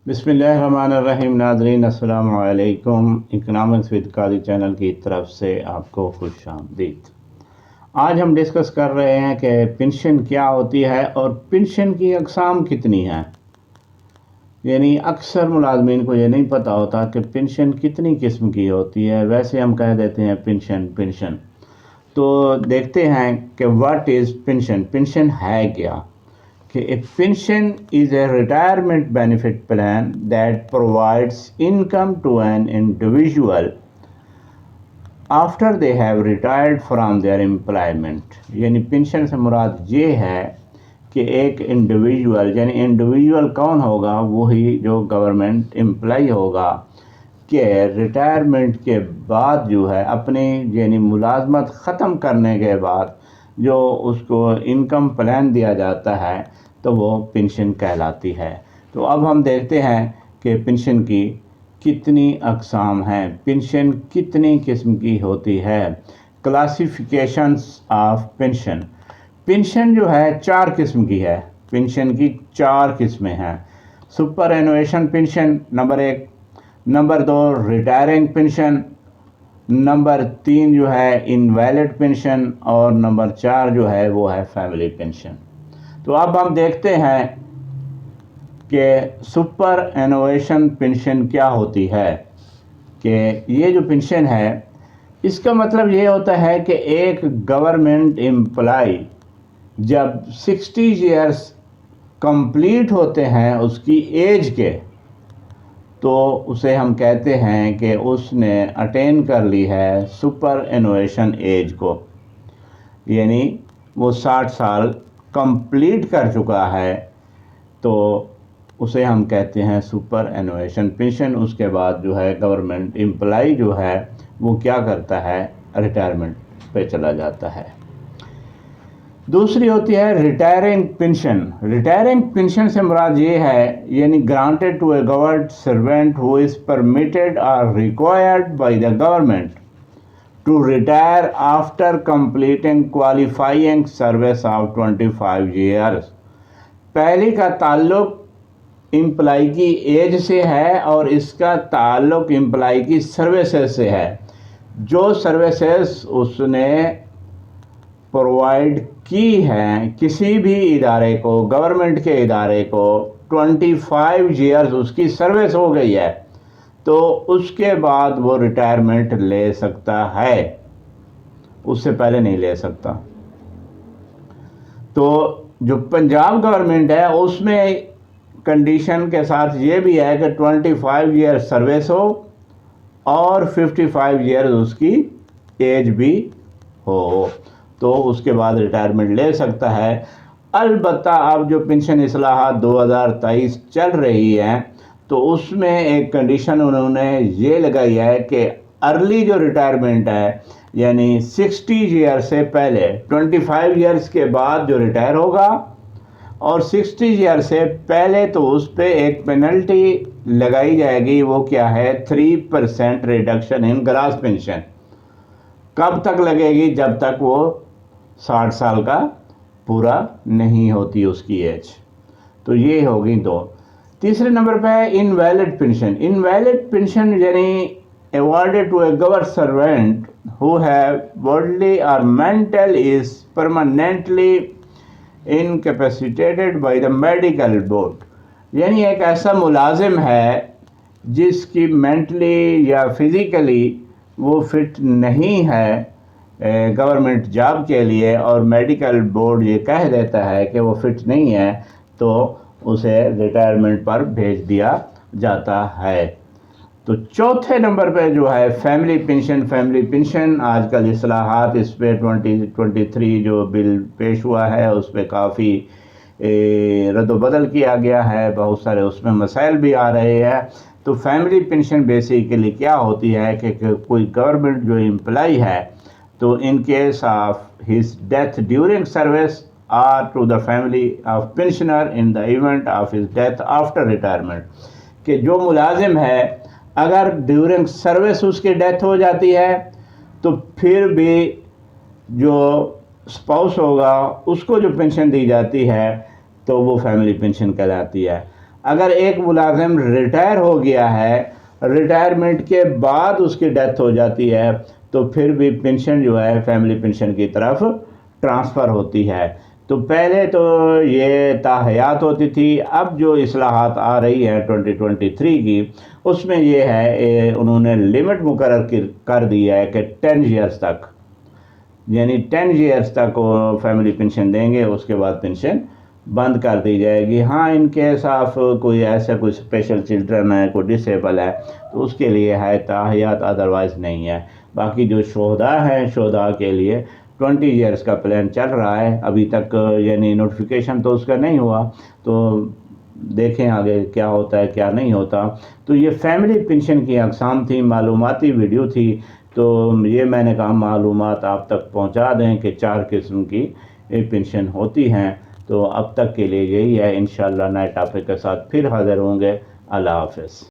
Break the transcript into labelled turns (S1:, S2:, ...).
S1: बिस्मिल्लाहिर्रहमानिर्रहीम। नाज़रीन अस्सलामु अलैकुम। इकनॉमिक्स विद कादी चैनल की तरफ से आपको खुश आमदीद। आज हम डिस्कस कर रहे हैं कि पेंशन क्या होती है और पेंशन की अक़साम कितनी हैं। यानी अक्सर मुलाजमीन को ये नहीं पता होता कि पेंशन कितनी किस्म की होती है। वैसे हम कह देते हैं पेंशन पेंशन। तो देखते हैं कि व्हाट इज़ पेंशन, पेंशन है क्या। A pension is a retirement benefit plan that provides income to an individual after they have retired from their employment। यानी पेंशन से मुराद ये है कि एक इंडिविजुअल, यानी इंडिविजुअल कौन होगा, वही जो गवर्नमेंट एम्प्लॉय होगा, कि रिटायरमेंट के बाद जो है अपनी यानी मुलाजमत ख़त्म करने के बाद जो उसको इनकम प्लान दिया जाता है तो वो पेंशन कहलाती है। तो अब हम देखते हैं कि पेंशन की कितनी अक़साम हैं, पेंशन कितनी किस्म की होती है। Classifications of pension. पेंशन जो है 4 किस्म की है। पेंशन की 4 किस्में हैं। Superannuation pension number 1, number 2 retiring pension, number 3 जो है इनवैलिड पेंशन और नंबर 4 जो है वो है फैमिली पेंशन। तो अब हम देखते हैं कि सुपर एनुएशन पेंशन क्या होती है। कि ये जो पेंशन है इसका मतलब ये होता है कि एक गवर्नमेंट एम्प्लॉय जब 60 ईयर्स कंप्लीट होते हैं उसकी एज के, तो उसे हम कहते हैं कि उसने अटेन कर ली है सुपर एनुएशन एज को। यानी वो 60 साल कंप्लीट कर चुका है, तो उसे हम कहते हैं सुपर एनुएशन पेंशन। उसके बाद जो है गवर्नमेंट एम्प्लॉय जो है वो क्या करता है, रिटायरमेंट पे चला जाता है। दूसरी होती है रिटायरिंग पेंशन। रिटायरिंग पेंशन से मुराद ये है यानी granted to a government servant who is permitted और required by the government to retire after completing qualifying service of 25 years। पहली का ताल्लुक एम्प्लॉय की एज से है और इसका ताल्लुक एम्प्लॉय की सर्विसेज से है। जो सर्विसेज उसने प्रोवाइड की हैं किसी भी इदारे को, गवर्नमेंट के इदारे को, 25 ईयर्स उसकी सर्विस हो गई है, तो उसके बाद वो रिटायरमेंट ले सकता है, उससे पहले नहीं ले सकता। तो जो पंजाब गवर्नमेंट है उसमें कंडीशन के साथ ये भी है कि 25 ईयर सर्विस हो और 55 ईयर उसकी एज भी हो, तो उसके बाद रिटायरमेंट ले सकता है। अलबत्ता अब जो पेंशन इस्लाहात 2023 चल रही हैं तो उसमें एक कंडीशन उन्होंने ये लगाई है कि अर्ली जो रिटायरमेंट है यानी 60 ईयर से पहले, 25 ईयर्स के बाद जो रिटायर होगा और 60 ईयर से पहले, तो उस पर एक पेनल्टी लगाई जाएगी। वो क्या है, 3% रिडक्शन इन ग्रास पेंशन। कब तक लगेगी, जब तक वो 60 साल का पूरा नहीं होती उसकी एज। तो ये होगी दो। तीसरे नंबर पे है इनवैलिड पेंशन। इनवैलिड पेंशन यानी awarded to a government servant who have bodily or mental is permanently incapacitated by the medical board। यानी एक ऐसा मुलाजिम है जिसकी मेंटली या फिज़िकली वो फिट नहीं है गवर्नमेंट जॉब के लिए और मेडिकल बोर्ड ये कह देता है कि वो फिट नहीं है, तो उसे रिटायरमेंट पर भेज दिया जाता है। तो चौथे नंबर पे जो है फैमिली पेंशन। फैमिली पेंशन आजकल इस्लाहात इस पे 2023 जो बिल पेश हुआ है उस पर काफ़ी रद्द-बदल किया गया है, बहुत सारे उसमें मसाइल भी आ रहे हैं। तो फैमिली पेंशन बेसिकली क्या होती है कि कोई गवर्नमेंट जो एम्प्लॉय है, तो in case of his death during service or to the family of pensioner in the event of his death after retirement। कि जो मुलाजिम है अगर ड्यूरिंग सर्विस उसकी डेथ हो जाती है तो फिर भी जो स्पाउस होगा उसको जो पेंशन दी जाती है तो वो फैमिली पेंशन कहलाती है। اگر ایک ملازم ریٹائر ہو گیا ہے، ریٹائرمنٹ کے بعد اس کی ڈیتھ ہو جاتی ہے تو پھر بھی پینشن جو ہے فیملی پینشن کی طرف ٹرانسفر ہوتی ہے۔ تو پہلے تو یہ تاحیات ہوتی تھی، اب جو اصلاحات آ رہی ہیں 2023 کی، اس میں یہ ہے انہوں نے لمٹ مقرر کر دی ہے کہ 10 ایئرز تک، یعنی 10 ایئرز تک وہ فیملی پینشن دیں گے، اس کے بعد پینشن بند کر دی جائے گی۔ ہاں ان کیس آف کوئی ایسا کوئی اسپیشل چلڈرن ہے، کوئی ڈسیبل ہے تو اس کے لیے ہے تاحیات، ادروائز نہیں ہے۔ باقی جو شہداء ہیں، شہداء کے لیے 20 ایئرز کا پلان چل رہا ہے ابھی تک، یعنی نوٹیفیکیشن تو اس کا نہیں ہوا، تو دیکھیں آگے کیا ہوتا ہے کیا نہیں ہوتا۔ تو یہ فیملی پینشن کی اقسام تھی، معلوماتی ویڈیو تھی، تو یہ میں نے کہا معلومات آپ تک پہنچا دیں کہ 4 قسم کی پینشن ہوتی ہیں۔ تو اب تک کے لیے یہی ہے، انشاءاللہ نئے ٹاپک کے ساتھ پھر حاضر ہوں گے۔ اللہ حافظ۔